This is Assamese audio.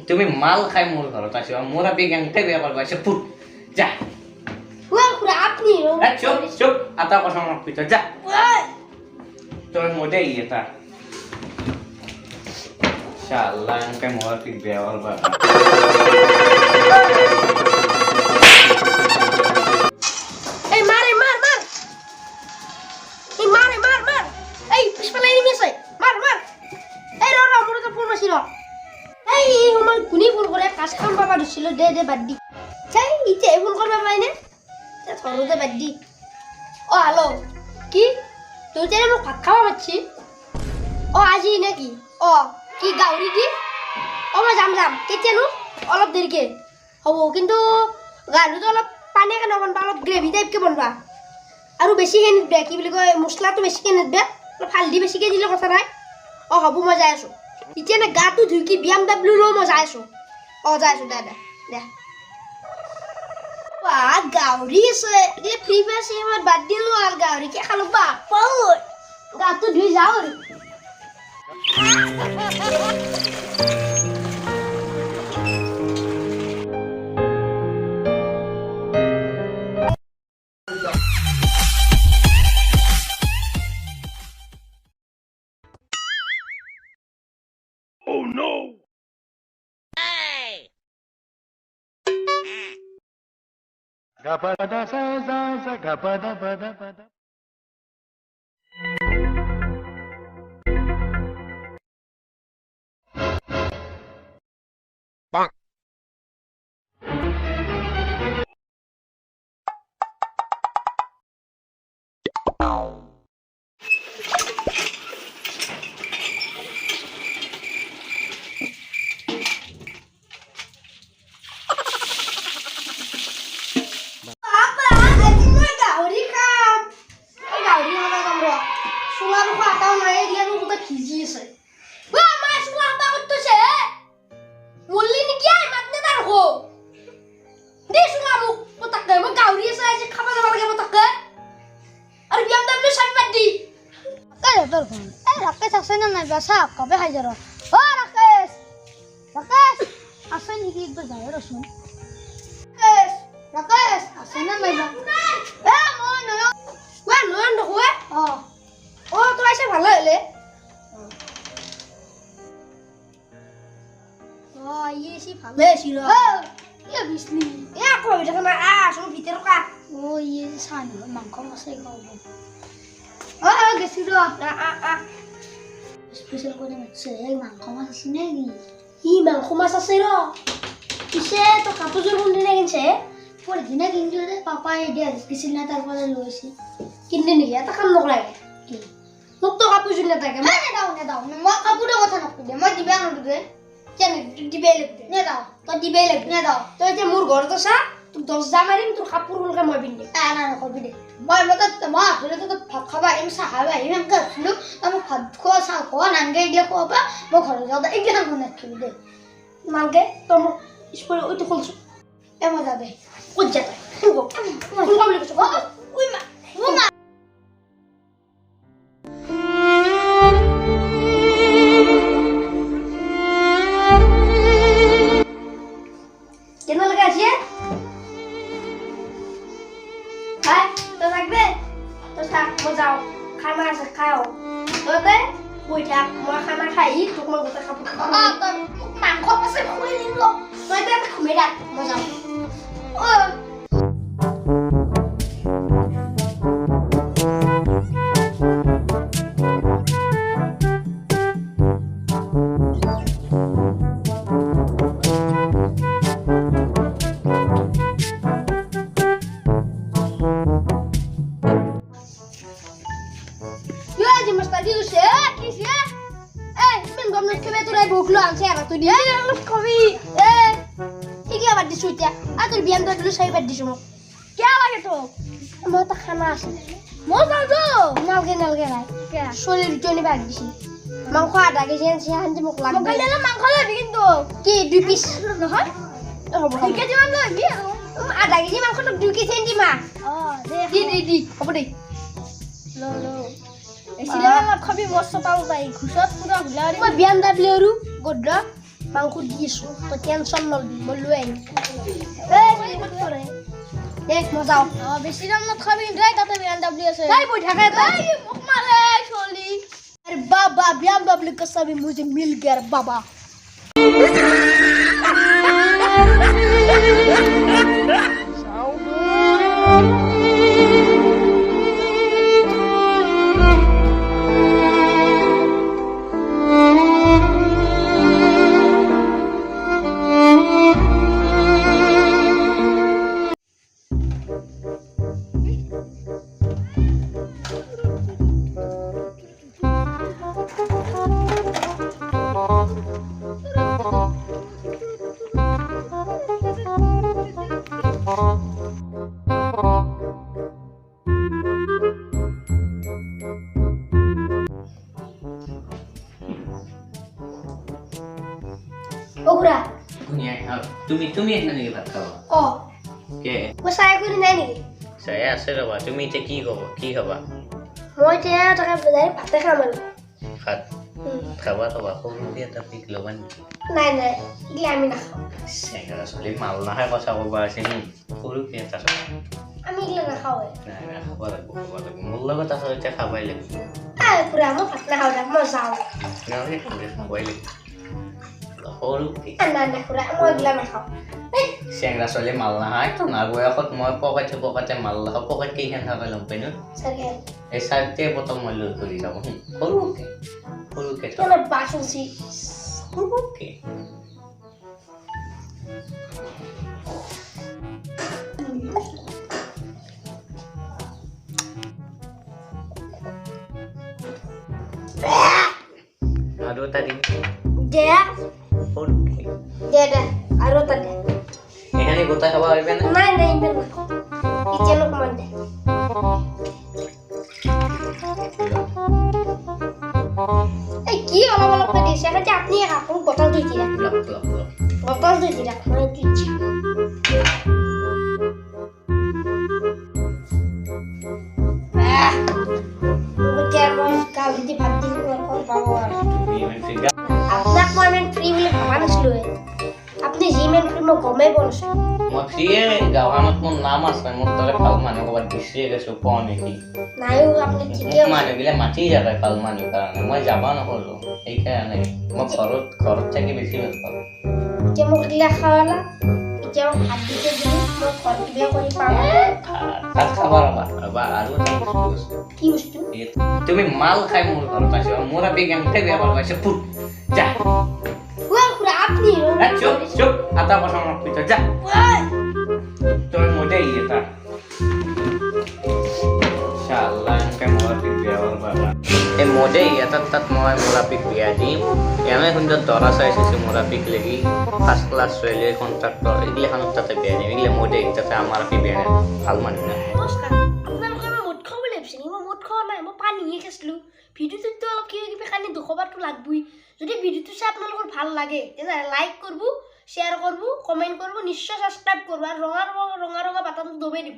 তুমি মাল খাই মোৰ ঘৰত আছো মোৰ আপি গাংতে বিয়া কৰবা আছে ফুট যা খুৰা আপনি চুপ চুপ আটা কথা মোক পিত যা তোর মোটে এটা শালা আঙ্কে মোর আপি বিয়া করবা এই মার এই পিছফালে এনিমি আছে মার এই র মোর তো ফোন মাসি র এই আমার গুনি ফোন করে কাজ কাম বাবা দিছিল দে বাদ দি এই ইতে ফোন করবা পাইনে তে থরতে বাদ দি ও হ্যালো কি তুই তেরে মোক ভাত খাওয়া পাচ্ছি ও আজি নাকি ও কি গাউরি দি ও মই যাম কেতিয়ানো অলপ দেৰিকে হ'ব কিন্তু গাড়ীটো অলপ পানী কেনে বনবা অলপ গ্ৰেভি টাইপকে বনবা আৰু বেছিকে নিদবে কি বুলি কয় মছলাটো বেছিকে নিদবে অলপ হালধি বেছিকে দিলে কথা নাই অ হ'ব মই যাই আছো এতিয়া না গাটো ধুই কি BMW লৈ মই যাই আছো অ যাই আছো দে গাউৰি আছে এতিয়া ফ্ৰী ফায়াৰ চিনেমাত বাদ দিলো আৰু গাউৰিকে খালো বাপ গাটো ধুই যাওঁ আৰু Oh no! Gapada sa gapada pada pada. Bang. Rakesh আছে না নাই বাসা কবে খাই যার ও রাকেশ আছে নাকি একটু যাই রসুন রাকেশ আছে না নাই এ মই নয়ন দেখুয়ে ও তোর এসে ভালো হলে ও ইয়েছি ভালো ছিল ইয়ে বিসনি এ কই দেখো না আসো ভিতরে কা ও ইয়ে সানি মাংস আছে খাবো ও গেছি র স্পেশাল করে মাছে মাংস মাছ আছে নাকি মাংস মাছ আছে র পিছে তো কাপোৰযোৰ কোনদিনা কিনছে পৰদিনা কিনছো দে পাপাই দিয়া দিছিল না তাৰপৰে লইছি কিনলি নেকি এটা কাম নকৰাই কি মোক তো কাপোৰযোৰ নাথাকে মই নেদাও মই কাপোৰৰ কথা নকবি মই দিবা নদু দে কেন দিবে লাগবে নেদাও তো দিবে লাগবে নেদাও তো এতিয়া মোৰ ঘৰত আছা তোক 10 মাৰিম তোৰ কাপোৰ হলকে মই পিন্ধি না নকবি দে মই ধৰে তো ভাত খাবা এম চাহাবা এম কাছলু আমি ভাত খোৱা চাহ খোৱা নানগে এগলা খোৱা মই ঘৰত যাওঁ এগলা মনে থবি দে মানগে তো মোক স্কুল ওইটো খুলছো এ মজা দে কত যা তুই কোন কামলি কইছ ওই মা কেন লাগা আছে হাই তো লাগবে তো থাক যাও খানা আছে খাও তোতে বই থাক মই খানা খাই তোক মই গোটা কাপোৰ তো মাংস আছে খুলি দিম তই তে ঘুমে রাখ মই যাও ও Buklo ang siya to dia. Kami. Iki abad disuitya. Atur biam to dulu saya bad disumo. Kya lage to? Mo ta khana ase. Mo ta do. Nalge nai. Kya? Sholir joni bag disi. Mangkho ada ge jen si hanji muk lag. Mo gale mangkho le bikin to. Ki 2 piece. Nohon? Oh, ke jiman lo bi. Ada ge mangkho to 2 piece di ma. Oh, di. Apa deh? Lo. Sila lang kami mo sa pau bai. Khusat pura hulari. Mo BMW ru godra মাংস দিছোঁ তই টেনশ্যন নলবি মই লৈ আহিম এই ক'ত কৰে দেখ মই যাওঁ বেছি দাম নাখাবি দেই তাতে BMW আছে এই বহি থাকে তই মোক মাৰে চলি अरे बाबा BMW का सभी मुझे मिल गया बाबा ओगरा Punya, তুমি এখানে নাকি ভাত খাবা ओ কে वो साया करी নাই নেকি চাই আছে ৰবা তুমি এতিয়া কি খাবা মই এতিয়া তাকে বজাই ভাতে খাম আৰু ভাত খাবা ৰবা সৰু দিয়া এটা পিক ল'বা নেকি নাই নাই ইলে আমি নাখাওঁ চেংৰা চলি মাল নাখাই কথা ক'ব আছে নি সৰু কি এটা আমি ইলে নাখাওঁ নাই নাই খাব লাগিব মোৰ লগত আছে এতিয়া খাবাই লাগিব এই পুৰা মই ভাত নাখাওঁ দে মই যাওঁ নহ'লে খাবাই লাগিব সৰু কি নাই নাই পুৰা মই ইলে নাখাওঁ চেংৰা চলি মাল নাখায় তো না বয়সত মই পকাতে মাল নাখাওঁ পকাত কেইখন খাব ল'ম পাইনো চাগে এই চাৰিটা বটল মই লৈ কৰি যাওঁ সৰুকে কেনে বাচুচি সৰুকে আৰু এটা দিম দে সৰুকে দে আৰু এটা দে এইখানি গোটা খাব পাৰিবা নে নাই নাই ইমান নাখাওঁ ইতিয়ানো কমান দে এই কি অলপ অলপকৈ দিছে এতিয়া আপুনি আপুনি বটল ধুই দিয়া বটল ধুই দিয়া মই দিচ্ছি আপোনাক মই ইমান ফ্ৰী বুলি ভবা নাছিলো আপুনি যি ইমান ফ্ৰী মই গমেই পোৱা নাছিলো মই ফ্ৰীয়ে গাঁৱত মোৰ নাম আছে মোৰ দৰে ভাল মানুহ ক'ৰবাত বিচাৰি গৈছোঁ পোৱা নেকি নাইও আপুনি ঠিকে মানুহবিলাক মাতি যাবে ভাল মানুহ কাৰণে মই যাব নহ'লো সেইকাৰণে মই ঘৰত থাকি বেছি ভাল পাওঁ এতিয়া মোক দিলে খাৱালা এতিয়া মোক ভাত দিছে বুলি মই ঘৰ কিবা কৰি পাওঁ ভাত খাব ৰবা আৰু এটা বস্তু আছে কি বস্তু তুমি মাল খাই মোৰ ঘৰত আছো মোৰ আপি কেনেকৈ বেয়া পাব আছে ফুট যা খুৰা আপনি চুপ আটা বছৰ পিছত যা তুমি মোটেই এটা শালা এনেকৈ মোৰ আপি বেয়া পাব এই মোটেই এটাত তাত মই মোৰ আপিক বিয়া দিম এনে সুন্দৰ দৰা চাইছে মোৰ আপিক লাগি ফাৰ্ষ্ট ক্লাছ ছোৱালী কণ্ট্ৰাক্টৰ এইগিলাখনত তাতে বিয়া দিম এইগিলা মোটেই তাতে আমাৰ আপি বিয়া দিম ভাল মানুহ নাই নমস্কাৰ আপোনালোকে মই মদ খাব বুলি ভাবিছে মই মদ খোৱা নাই মই পানীহে খাইছিলোঁ ভিডিঅ'টোতো অলপ কিবা কানি দুখবাৰটো লাগবই যদি ভিডিঅ'টো চাই আপোনালোকৰ ভাল লাগে তেনেহ'লে লাইক কৰিব শ্বেয়াৰ কৰিব কমেণ্ট কৰিব নিশ্চয় ছাবস্ক্ৰাইব কৰিব আৰু ৰঙা বাটনটো দবাই দিব